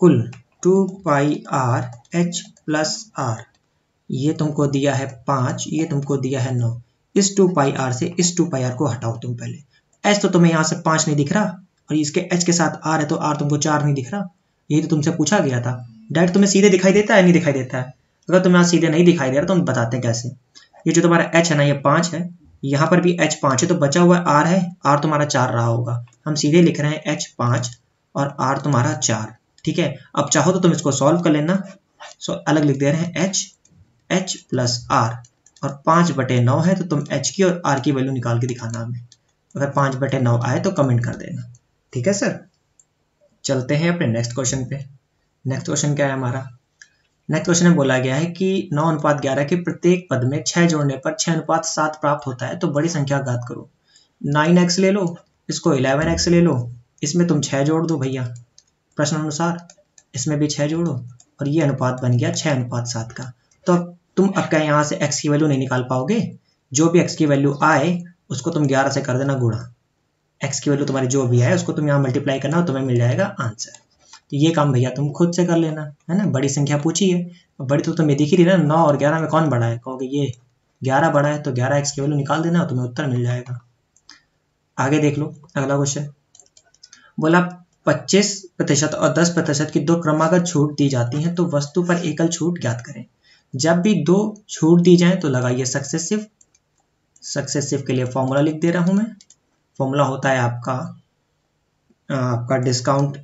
कुल 2πr h + r, ये तुमको दिया है 5, ये तुमको दिया है 9, इस 2πr से इस 2πr को हटाओ तुम पहले, h तो तुम्हें यहाँ से 5 नहीं दिख रहा, और इसके h के साथ r है तो r तुमको 4 नहीं दिख रहा, यही तो तुमसे पूछा गया था। डायरेक्ट तुम्हें सीधे दिखाई देता है, नहीं दिखाई देता है, अगर तुम्हें सीधे नहीं दिखाई दे रहा तो हम बताते हैं कैसे। ये जो तुम्हारा h है ना, ये 5 है, यहाँ पर भी h 5 है, तो बचा हुआ r है, r तुम्हारा 4 रहा होगा, हम सीधे लिख रहे हैं h 5 और r तुम्हारा 4, ठीक है। अब चाहो तो तुम इसको सॉल्व कर लेना, सो अलग लिख दे रहे हैं h + r, और 5/9 है तो तुम h की और r की वैल्यू निकाल के दिखाना हमें, अगर 5/9 आए तो कमेंट कर देना, ठीक है सर। चलते हैं अपने नेक्स्ट क्वेश्चन पे। नेक्स्ट क्वेश्चन क्या है हमारा, नेक्स्ट क्वेश्चन में बोला गया है कि 9:11 के प्रत्येक पद में 6 जोड़ने पर 6:7 प्राप्त होता है, तो बड़ी संख्या ज्ञात करो। 9x ले लो, इसको 11x ले लो, इसमें तुम 6 जोड़ दो भैया प्रश्न अनुसार, इसमें भी 6 जोड़ो, और ये अनुपात बन गया 6:7 का। तो तुम अब क्या यहाँ से x की वैल्यू नहीं निकाल पाओगे, जो भी x की वैल्यू आए उसको तुम 11 से कर देना गुणा, x की वैल्यू तुम्हारी जो भी है उसको तुम यहाँ मल्टीप्लाई करना, तुम्हें मिल जाएगा आंसर। तो ये काम भैया तुम खुद से कर लेना, है ना, बड़ी संख्या पूछी है, बड़ी तो तुम्हें दिख ही रही ना, 9 और 11 में कौन बड़ा है, कहोगे ये 11 बड़ा है, तो 11x की वैल्यू निकाल देना, तुम्हें उत्तर मिल जाएगा। आगे देख लो अगला क्वेश्चन, बोला 25% और 10% की दो क्रमागत छूट दी जाती है तो वस्तु पर एकल छूट ज्ञात करें। जब भी दो छूट दी जाए तो लगाइए सक्सेसिव। सक्सेसिव के लिए फॉर्मूला लिख दे रहा हूं मैं। फॉर्मूला होता है आपका डिस्काउंट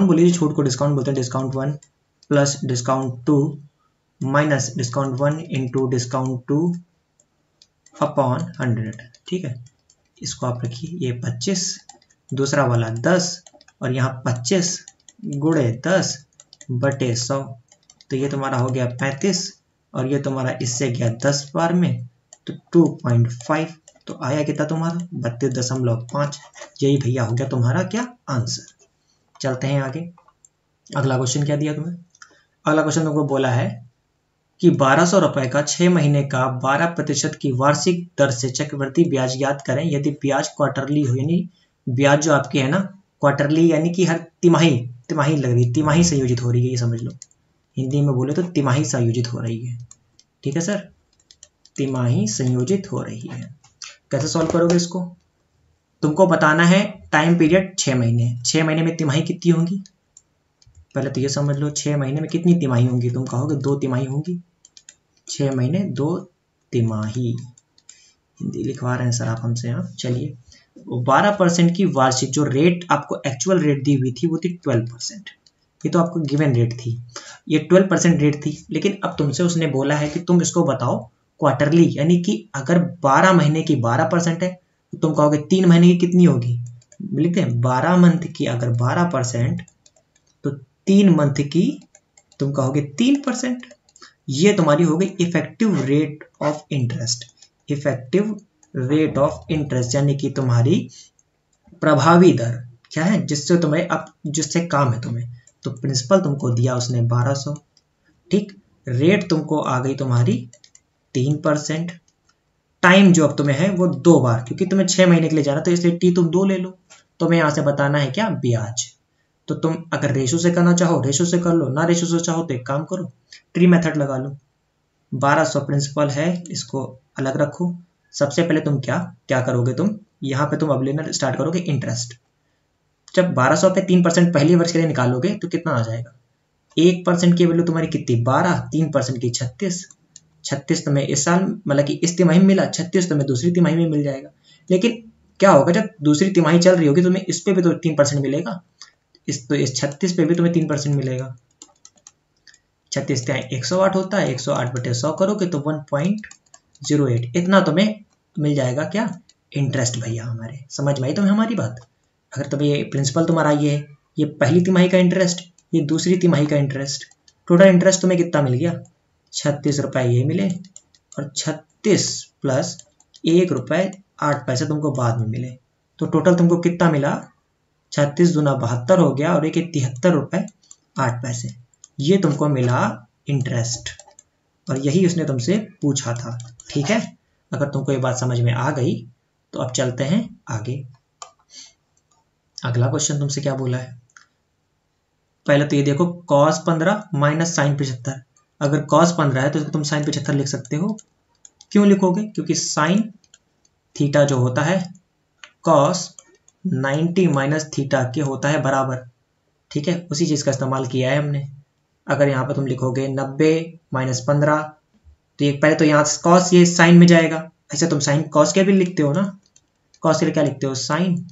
बोलिए, छूट को डिस्काउंट बोलते हैं। Discount 1 plus discount 2 minus discount 1 into discount 2 upon 100। ठीक है, इसको आप रखिए, ये 25, दूसरा वाला 10 और यहाँ 25 गुणे 10 बटे 100, तो ये तुम्हारा हो गया 35 और ये तुम्हारा इससे गया 10 बार में तो 2.5, तो आया कितना तुम्हारा 32.5। यही भैया हो गया तुम्हारा क्या आंसर। चलते हैं आगे। अगला क्वेश्चन क्या दिया तुम्हें? अगला क्वेश्चन तुमको बोला है कि 1200 रुपए का 6 महीने का 12% की वार्षिक दर से चक्रवृद्धि ब्याज ज्ञात करें यदि ब्याज क्वार्टरली हो, यानी ब्याज जो आपकी है ना क्वार्टरली यानी कि हर तिमाही लग रही, तिमाही संयोजित हो रही है, ये समझ लो। हिंदी में बोले तो तिमाही संयोजित हो रही है। ठीक है सर, तिमाही संयोजित हो रही है। कैसे सॉल्व करोगे इसको? तुमको बताना है टाइम पीरियड 6 महीने। 6 महीने में तिमाही कितनी होंगी? पहले तो ये समझ लो 6 महीने में कितनी तिमाही होंगी। तुम कहोगे 2 तिमाही होंगी। 6 महीने 2 तिमाही। हिंदी लिखवा रहे हैं सर आप हमसे। यहाँ चलिए, 12% की वार्षिक जो रेट आपको एक्चुअल रेट दी हुई थी वो थी 12%। ये तो आपको गिवन रेट थी, ये 12% रेट थी। लेकिन अब तुमसे उसने बोला है कि तुम इसको बताओ क्वार्टरली, यानी कि अगर 12 महीने की 12% है तो तुम कहोगे 3 महीने की कितनी होगी। लिखते हैं 12 मंथ की अगर 12% तो 3 मंथ की तुम कहोगे 3%। ये तुम्हारी हो गई effective rate of interest. Effective rate of interest यानी कि तुम्हारी प्रभावी दर क्या है, जिससे तुम्हें अब जिससे काम है तुम्हें। तो प्रिंसिपल तुमको दिया उसने 1200, ठीक। रेट तुमको आ गई तुम्हारी 3%। टाइम जो अब तुम्हें है वो 2 बार, क्योंकि तुम्हें 6 महीने के लिए जाना तो इसलिए टी तुम 2 ले लो। तुम्हें यहां से बताना है क्या, ब्याज। तो तुम अगर रेशो से करना चाहो रेशो से कर लो, ना रेशो से चाहो तो एक काम करो, ट्री मेथड लगा लो। 1200 प्रिंसिपल है, इसको अलग रखो। सबसे पहले तुम क्या करोगे, तुम यहाँ पे तुम अब लेना स्टार्ट करोगे इंटरेस्ट। जब 1200 पे 3% पहले वर्ष के लिए निकालोगे तो कितना आ जाएगा, 1% की वैल्यू तुम्हारी कितनी 12, 3% की 36 तुम्हें इस साल मतलब कि इस तिमाही में मिला, 36 तुम्हें दूसरी तिमाही में मिल जाएगा। लेकिन क्या होगा जब दूसरी तिमाही चल रही होगी तुम्हें इस पे भी तो 3% मिलेगा, इस 36 पे भी तुम्हें 3% मिलेगा। 36 का 108 होता है, 108 बटे 100 करोगे तो 1.08 इतना तुम्हें मिल जाएगा क्या, इंटरेस्ट भैया हमारे। समझ में आई तुम्हें हमारी बात? अगर तुम्हें ये प्रिंसिपल तुम्हारा ये पहली तिमाही का इंटरेस्ट, ये दूसरी तिमाही का इंटरेस्ट, टोटल इंटरेस्ट तुम्हें कितना मिल गया 36 रुपए ये मिले और 36 प्लस 1 रुपए 8 पैसे तुमको बाद में मिले, तो टोटल तुमको कितना मिला 36 दूना 72 हो गया और 73 रुपए 8 पैसे। ये तुमको मिला इंटरेस्ट और यही उसने तुमसे पूछा था। ठीक है, अगर तुमको ये बात समझ में आ गई तो अब चलते हैं आगे। अगला क्वेश्चन तुमसे क्या बोला है, पहले तो ये देखो cos 15 माइनस साइन 75। अगर cos 15 है तो तुम साइन 75 लिख सकते हो। क्यों लिखोगे, क्योंकि साइन थीटा जो होता है cos 90 माइनस थीटा के होता है बराबर। ठीक है, उसी चीज का इस्तेमाल किया है हमने। अगर यहाँ पर तुम लिखोगे 90 माइनस 15 तो ये पहले तो यहाँ cos ये साइन में जाएगा। ऐसे तुम साइन cos के भी लिखते हो ना, cos के लिए क्या लिखते हो साइन,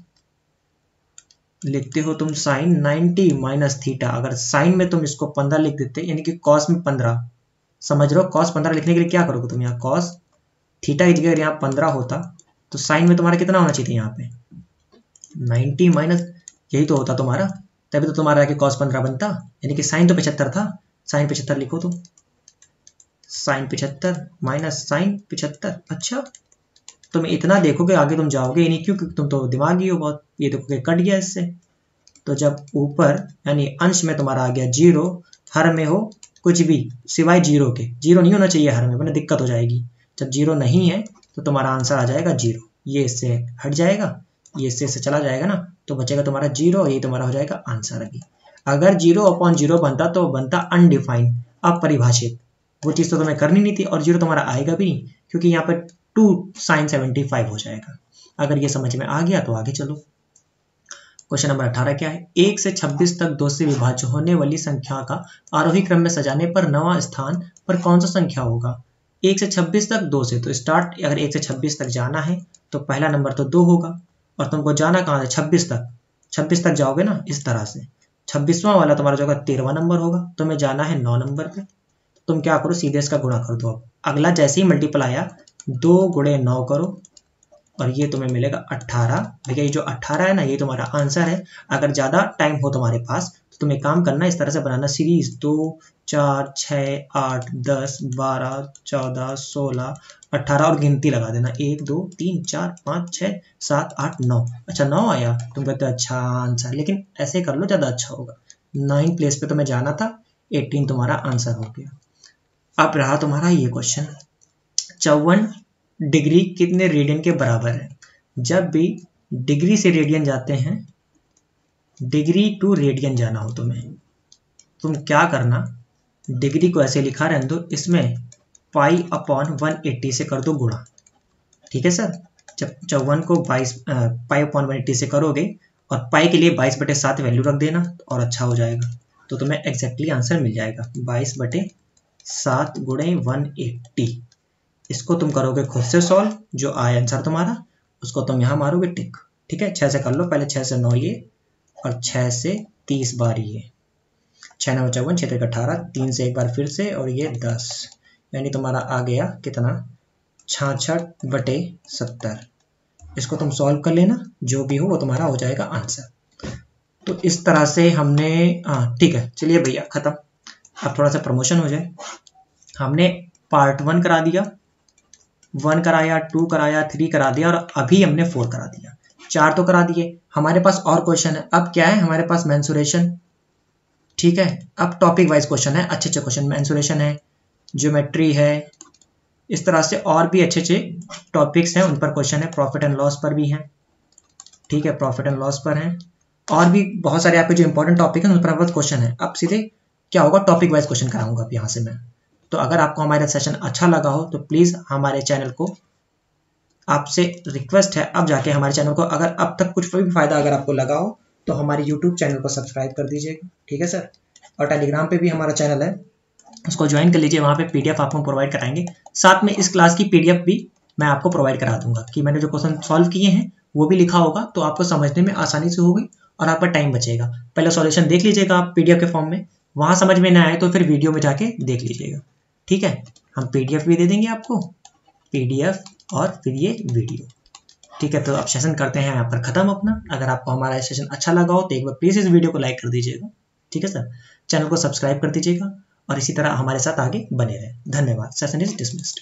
लिखते हो तुम साइन 90 माइनस थीटा। अगर साइन में तुम इसको 15 लिख देते यानी कि cos में 15, समझ रहे हो, cos 15 लिखने के लिए क्या करोगे तुम, यहाँ cos थीटा की जगह यहाँ 15 होता तो साइन में तुम्हारा कितना होना चाहिए यहाँ पे 90 माइनस, यही तो होता तुम्हारा, तभी तो तुम्हारा कि cos 15 बनता, यानी कि साइन तो 75 था, साइन 75 लिखो तुम, साइन 75 माइनस साइन 75। अच्छा, तुम इतना देखोगे आगे तुम जाओगे नहीं, क्यों, क्योंकि तुम तो दिमागी हो बहुत। ये देखोगे कट गया इससे, तो जब ऊपर यानी अंश में तुम्हारा आ गया 0, हर में हो कुछ भी सिवाय 0 के, 0 नहीं होना चाहिए हर में वरना दिक्कत हो जाएगी। जब 0 नहीं है तो तुम्हारा आंसर आ जाएगा 0। ये इससे हट जाएगा, ये इससे चला जाएगा ना, तो बचेगा तुम्हारा 0, ये तुम्हारा हो जाएगा आंसर। अभी अगर 0/0 बनता तो बनता अनडिफाइंड, अपरिभाषित, वो चीज़ तो तुम्हें करनी नहीं थी और 0 तुम्हारा आएगा भी नहीं, क्योंकि यहाँ पर 2 sin 75 हो जाएगा। अगर ये समझ में आ गया तो आगे चलो। क्वेश्चन नंबर 18 क्या है? 1 से 26 तक 2 से विभाज्य होने वाली संख्या का आरोही क्रम में सजाने पर नवा स्थान पर कौन सा संख्या होगा? 1 से 26 तक 2 से, तो स्टार्ट अगर 1 से 26 तक जाना है तो पहला नंबर तो 2 होगा, और तुमको जाना कहाँ से? 26 तक। 26 तक जाओगे ना इस तरह से, 26वां वाला तुम्हारा जो होगा 13वां नंबर होगा, तुम्हें जाना है 9 नंबर पे। तुम क्या करो, सीधे इसका गुणा कर दो। अब अगला जैसे ही मल्टीपल आया 2 गुणे 9 करो और ये तुम्हें मिलेगा 18। भैया ये जो 18 है ना, ये तुम्हारा आंसर है। अगर ज़्यादा टाइम हो तुम्हारे पास तो तुम एक काम करना, इस तरह से बनाना सीरीज 2 4 6 8 10 12 14 16 18 और गिनती लगा देना 1 2 3 4 5 6 7 8 9। अच्छा 9 आया, तुम कहते हो अच्छा आंसर, लेकिन ऐसे कर लो ज़्यादा अच्छा होगा। 9 प्लेस पे तुम्हें जाना था, 18 तुम्हारा आंसर हो गया। अब रहा तुम्हारा ये क्वेश्चन, 54 डिग्री कितने रेडियन के बराबर है? जब भी डिग्री से रेडियन जाते हैं, डिग्री टू रेडियन जाना हो तुम्हें, तुम क्या करना, डिग्री को ऐसे लिखा रहने दो, इसमें पाई अपॉन 180 से कर दो गुणा। ठीक है सर, जब 54 को 22 पाई अपॉन 180 से करोगे और पाई के लिए 22/7 वैल्यू रख देना और अच्छा हो जाएगा, तो तुम्हें एग्जैक्टली आंसर मिल जाएगा 22/7 गुणे 180। इसको तुम करोगे खुद से सॉल्व, जो आया आंसर तुम्हारा उसको तुम यहाँ मारोगे टिक। ठीक है, 6 से कर लो, पहले 6 से 9 ये और 6 से 30 बार ये, 6 9 54 6 3 18, 3 से एक बार फिर से और ये 10, यानी तुम्हारा आ गया कितना 66/70। इसको तुम सॉल्व कर लेना, जो भी हो वो तुम्हारा हो जाएगा आंसर। तो इस तरह से हमने ठीक है, चलिए भैया खत्म। अब थोड़ा सा प्रमोशन हो जाए। हमने पार्ट 1 करा दिया, 1 कराया, 2 कराया, 3 करा दिया और अभी हमने 4 करा दिया। 4 तो करा दिए, हमारे पास और क्वेश्चन है। अब क्या है हमारे पास? मेंसुरेशन। ठीक है, अब टॉपिक वाइज क्वेश्चन है, अच्छे अच्छे क्वेश्चन। मेंसुरेशन है, ज्योमेट्री है, इस तरह से और भी अच्छे अच्छे टॉपिक्स हैं, उन पर क्वेश्चन है। प्रॉफिट एंड लॉस पर भी है। ठीक है, प्रॉफिट एंड लॉस पर है, और भी बहुत सारे आपके जो इंपॉर्टेंट टॉपिक है उन पर क्वेश्चन है। अब सीधे क्या होगा, टॉपिक वाइज क्वेश्चन कराऊंगा अब यहाँ से मैं। तो अगर आपको हमारा सेशन अच्छा लगा हो तो प्लीज़ हमारे चैनल को, आपसे रिक्वेस्ट है अब जाके हमारे चैनल को, अगर अब तक कुछ भी फायदा अगर आपको लगा हो तो हमारे यूट्यूब चैनल को सब्सक्राइब कर दीजिएगा। ठीक है सर, और टेलीग्राम पे भी हमारा चैनल है, उसको ज्वाइन कर लीजिए। वहाँ पे पीडीएफ आपको प्रोवाइड कराएंगे, साथ में इस क्लास की पीडीएफ भी मैं आपको प्रोवाइड करा दूंगा कि मैंने जो क्वेश्चन सॉल्व किए हैं वो भी लिखा होगा, तो आपको समझने में आसानी से होगी और आपका टाइम बचेगा। पहले सॉल्यूशन देख लीजिएगा आप पीडीएफ के फॉर्म में, वहाँ समझ में ना आए तो फिर वीडियो में जाके देख लीजिएगा। ठीक है, हम पीडीएफ भी दे देंगे आपको, पीडीएफ और फिर ये वीडियो। ठीक है, तो अब सेशन करते हैं यहाँ पर खत्म अपना। अगर आपको हमारा सेशन अच्छा लगा हो तो एक बार प्लीज़ इस वीडियो को लाइक कर दीजिएगा। ठीक है सर, चैनल को सब्सक्राइब कर दीजिएगा और इसी तरह हमारे साथ आगे बने रहें। धन्यवाद। Session is dismissed.